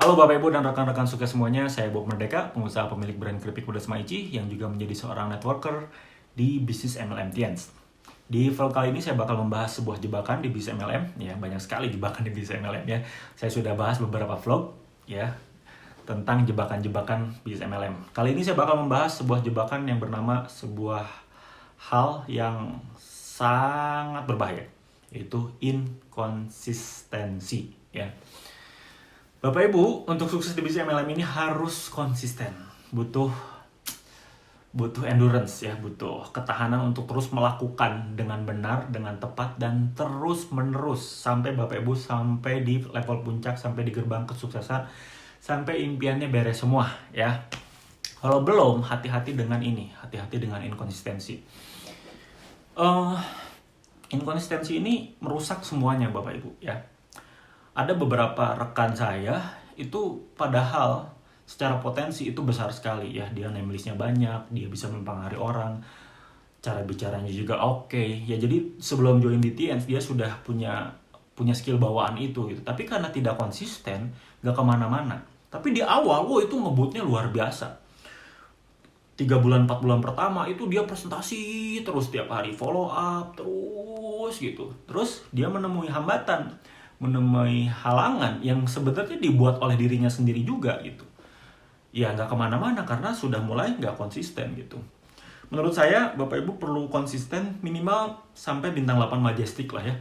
Halo Bapak Ibu dan rekan-rekan sukses semuanya, saya Bob Merdeka, pengusaha pemilik brand keripik pedas Maici yang juga menjadi seorang networker di bisnis MLM Tians. Di vlog kali ini saya bakal membahas sebuah jebakan di bisnis MLM, ya banyak sekali jebakan di bisnis MLM ya. Saya sudah bahas beberapa vlog ya tentang jebakan-jebakan bisnis MLM. Kali ini saya bakal membahas sebuah jebakan yang bernama sebuah hal yang sangat berbahaya, yaitu inkonsistensi ya. Bapak Ibu, untuk sukses di bisnis MLM ini harus konsisten. Butuh endurance ya, butuh ketahanan untuk terus melakukan dengan benar, dengan tepat, dan terus menerus sampai Bapak Ibu sampai di level puncak, sampai di gerbang kesuksesan, sampai impiannya beres semua ya. Kalau belum, hati-hati dengan ini, hati-hati dengan inkonsistensi. Inkonsistensi ini merusak semuanya Bapak Ibu ya. Ada beberapa rekan saya itu padahal secara potensi itu besar sekali ya, dia name listnya banyak, dia bisa mempengaruhi orang, cara bicaranya juga oke. Ya jadi sebelum join di TNS dia sudah punya skill bawaan itu gitu. Tapi karena tidak konsisten, gak kemana-mana. Tapi di awal, itu ngebutnya luar biasa. 3 bulan 4 bulan pertama itu dia presentasi terus tiap hari, follow up terus gitu. Terus dia menemui hambatan, menemui halangan yang sebenarnya dibuat oleh dirinya sendiri juga gitu. Ya nggak kemana-mana karena sudah mulai nggak konsisten gitu. Menurut saya Bapak Ibu perlu konsisten minimal sampai bintang 8 majestic lah ya.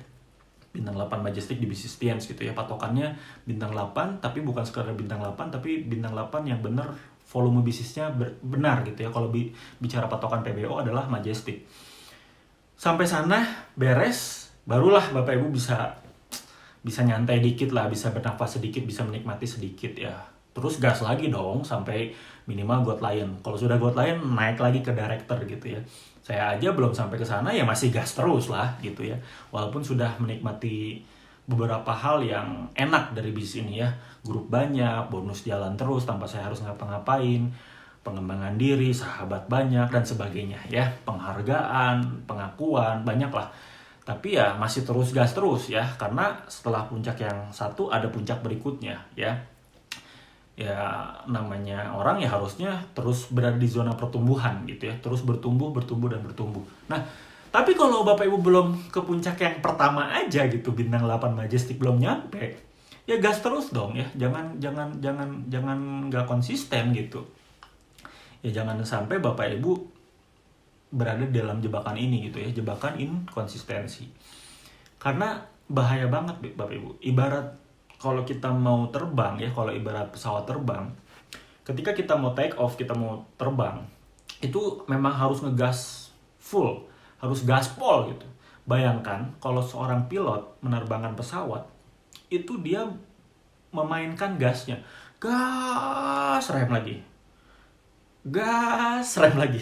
Bintang 8 majestic di bisnis Tians gitu ya. Patokannya bintang 8, tapi bukan sekadar bintang 8, tapi bintang 8 yang benar volume bisnisnya benar gitu ya. Kalau bicara patokan PBO adalah majestic. Sampai sana beres, barulah Bapak Ibu bisa nyantai dikit lah, bisa bernafas sedikit, bisa menikmati sedikit ya. Terus gas lagi dong sampai minimal God Lion. Kalau sudah God Lion naik lagi ke director gitu ya. Saya aja belum sampai ke sana ya masih gas terus lah gitu ya. Walaupun sudah menikmati beberapa hal yang enak dari bisnis ini ya. Grup banyak, bonus jalan terus tanpa saya harus ngapa-ngapain, pengembangan diri, sahabat banyak dan sebagainya ya. Penghargaan, pengakuan, banyak lah. Tapi ya masih terus gas terus ya, karena setelah puncak yang satu ada puncak berikutnya ya. Ya namanya orang ya harusnya terus berada di zona pertumbuhan gitu ya, terus bertumbuh dan bertumbuh. Nah, tapi kalau Bapak Ibu belum ke puncak yang pertama aja gitu, bintang 8 majestic belum nyampe, ya gas terus dong ya. Jangan nggak konsisten gitu. Ya jangan sampai Bapak Ibu berada dalam jebakan ini gitu ya, jebakan inkonsistensi. Karena bahaya banget Bapak Ibu. Ibarat kalau kita mau terbang ya, kalau ibarat pesawat terbang, ketika kita mau take off, kita mau terbang, itu memang harus ngegas full, harus gaspol gitu. Bayangkan kalau seorang pilot menerbangkan pesawat, itu dia memainkan gasnya. Gas, rem lagi. Gas, rem lagi.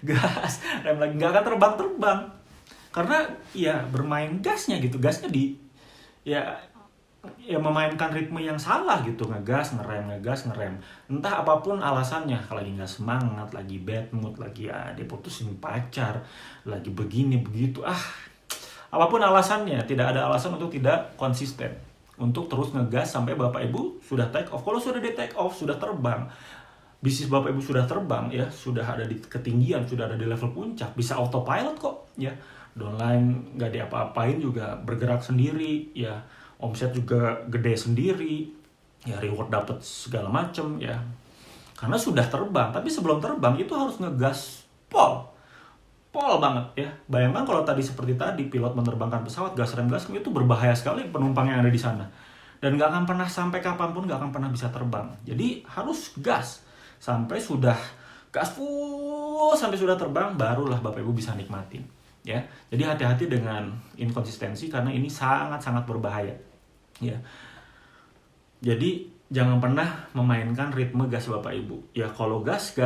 Gas, rem lagi. Nggak akan terbang-terbang. Karena ya bermain gasnya gitu. Gasnya ya memainkan ritme yang salah gitu. Ngegas, ngerem. Entah apapun alasannya. Kalau lagi nggak semangat, lagi bad mood, lagi dia putusin pacar, lagi begini, begitu. Apapun alasannya, tidak ada alasan untuk tidak konsisten. Untuk terus ngegas sampai Bapak Ibu sudah take off. Kalau sudah di take off, sudah terbang, bisnis Bapak Ibu sudah terbang ya, sudah ada di ketinggian, sudah ada di level puncak, bisa autopilot kok ya. Downline nggak diapa-apain juga bergerak sendiri ya, omset juga gede sendiri ya, reward dapat segala macem ya, karena sudah terbang. Tapi sebelum terbang itu harus ngegas pol banget ya. Bayangkan kalau tadi seperti tadi pilot menerbangkan pesawat gas rem itu berbahaya sekali penumpang yang ada di sana, dan nggak akan pernah sampai kapanpun nggak akan pernah bisa terbang. Jadi harus gas sampai sudah gas full, sampai sudah terbang, barulah Bapak Ibu bisa nikmatin ya. Jadi hati-hati dengan inkonsistensi karena ini sangat-sangat berbahaya ya. Jadi jangan pernah memainkan ritme gas Bapak Ibu ya. Kalau gas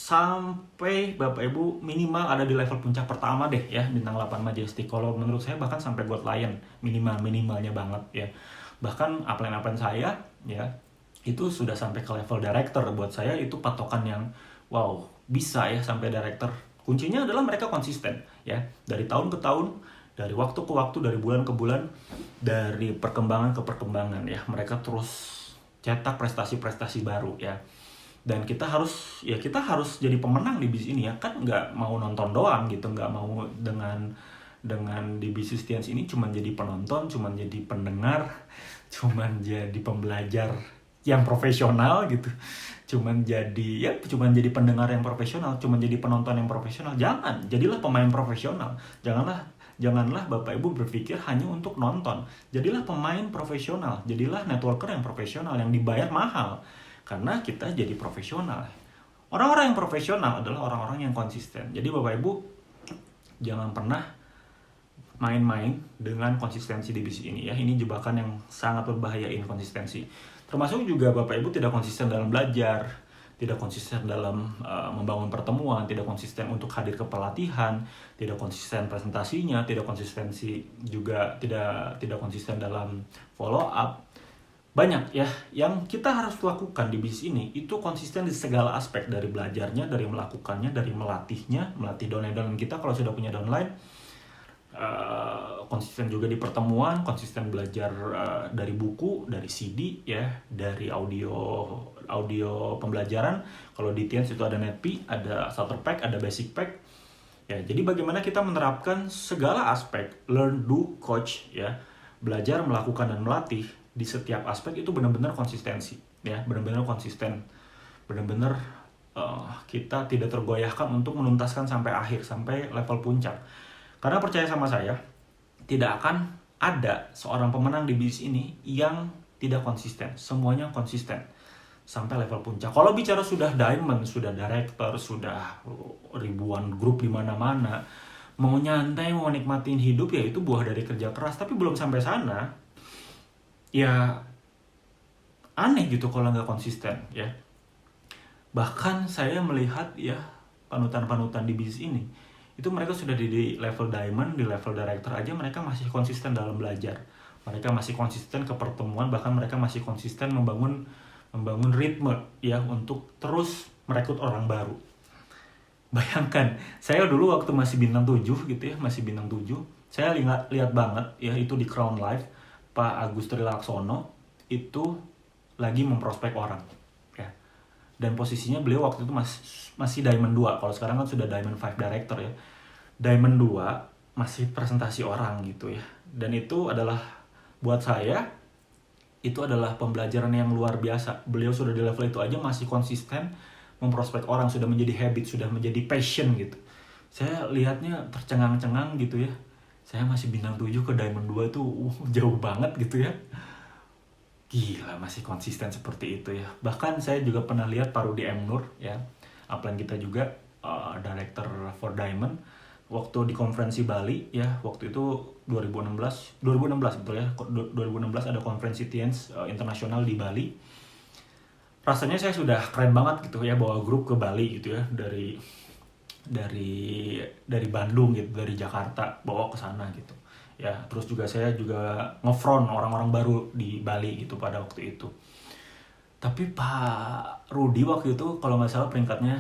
sampai Bapak Ibu minimal ada di level puncak pertama deh ya, bintang 8 majestic. Kalau menurut saya bahkan sampai God Lion minimalnya banget ya. Bahkan upline saya ya itu sudah sampai ke level director. Buat saya itu patokan yang wow, bisa ya sampai director. Kuncinya adalah mereka konsisten ya, dari tahun ke tahun, dari waktu ke waktu, dari bulan ke bulan, dari perkembangan ke perkembangan ya. Mereka terus cetak prestasi-prestasi baru ya. Dan kita harus jadi pemenang di bisnis ini ya, kan nggak mau nonton doang gitu, nggak mau dengan di bisnis TNS ini cuman jadi penonton, cuman jadi pendengar, cuman jadi pembelajar yang profesional gitu, cuman jadi pendengar yang profesional, cuman jadi penonton yang profesional. Jadilah pemain profesional. Janganlah Bapak Ibu berpikir hanya untuk nonton. Jadilah pemain profesional, jadilah networker yang profesional yang dibayar mahal. Karena kita jadi profesional. Orang-orang yang profesional adalah orang-orang yang konsisten. Jadi Bapak Ibu jangan pernah main-main dengan konsistensi di bisnis ini ya. Ini jebakan yang sangat berbahaya, inkonsistensi. Termasuk juga Bapak Ibu tidak konsisten dalam belajar, tidak konsisten dalam membangun pertemuan, tidak konsisten untuk hadir ke pelatihan, tidak konsisten presentasinya, tidak konsisten dalam follow up. Banyak ya yang kita harus lakukan di bisnis ini, itu konsisten di segala aspek, dari belajarnya, dari melakukannya, dari melatih downline kita kalau sudah punya downline, konsisten juga di pertemuan, konsisten belajar dari buku, dari CD ya, dari audio pembelajaran. Kalau di TNS itu ada NetP, ada starter pack, ada basic pack ya. Jadi bagaimana kita menerapkan segala aspek learn, do, coach ya, belajar, melakukan, dan melatih di setiap aspek itu benar-benar konsistensi ya, benar-benar konsisten, benar-benar kita tidak tergoyahkan untuk menuntaskan sampai akhir, sampai level puncak. Karena percaya sama saya, tidak akan ada seorang pemenang di bisnis ini yang tidak konsisten. Semuanya konsisten sampai level puncak. Kalau bicara sudah diamond, sudah director, sudah ribuan grup di mana-mana, mau nyantai, mau nikmatin hidup, ya itu buah dari kerja keras. Tapi belum sampai sana, ya aneh gitu kalau nggak konsisten ya. Bahkan saya melihat ya panutan-panutan di bisnis ini, itu mereka sudah di level diamond, di level director aja mereka masih konsisten dalam belajar. Mereka masih konsisten ke pertemuan, bahkan mereka masih konsisten membangun ritme ya untuk terus merekrut orang baru. Bayangkan, saya dulu waktu masih bintang 7 gitu ya, saya lihat banget ya itu di Crown Life, Pak Agus Trilaksono itu lagi memprospek orang ya. Dan posisinya beliau waktu itu masih Diamond 2. Kalau sekarang kan sudah Diamond 5 Director ya. Diamond 2 masih presentasi orang gitu ya. Dan itu adalah, buat saya, itu adalah pembelajaran yang luar biasa. Beliau sudah di level itu aja masih konsisten memprospek orang, sudah menjadi habit, sudah menjadi passion gitu. Saya lihatnya tercengang-cengang gitu ya. Saya masih bintang 7 ke Diamond 2 tuh jauh banget gitu ya. Gila, masih konsisten seperti itu ya. Bahkan saya juga pernah lihat Pak Rudi M. Nur ya, upline kita juga, director for Diamond, waktu di konferensi Bali ya, waktu itu 2016 betul ya, 2016 ada konferensi TNS internasional di Bali. Rasanya saya sudah keren banget gitu ya, bawa grup ke Bali gitu ya, dari Bandung gitu, dari Jakarta bawa ke sana gitu ya. Terus juga saya juga ngefront orang-orang baru di Bali gitu pada waktu itu. Tapi Pak Rudi waktu itu kalau nggak salah peringkatnya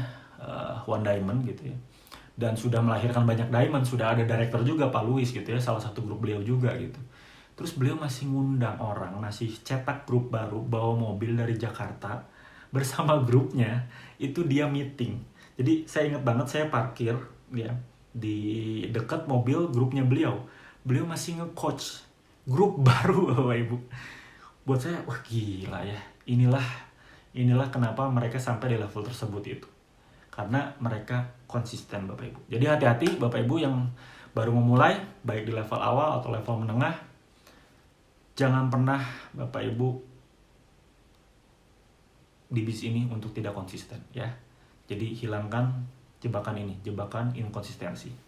one diamond gitu ya, dan sudah melahirkan banyak diamond, sudah ada director juga Pak Luis gitu ya, salah satu grup beliau juga gitu. Terus beliau masih ngundang orang, masih cetak grup baru, bawa mobil dari Jakarta bersama grupnya, itu dia meeting. Jadi saya ingat banget, saya parkir ya di dekat mobil grupnya beliau masih nge-coach grup baru Bapak Ibu. Buat saya, wah gila ya, inilah kenapa mereka sampai di level tersebut itu, karena mereka konsisten Bapak Ibu. Jadi hati-hati Bapak Ibu yang baru memulai, baik di level awal atau level menengah, jangan pernah Bapak Ibu di bisnis ini untuk tidak konsisten ya. Jadi hilangkan jebakan ini, jebakan inkonsistensi.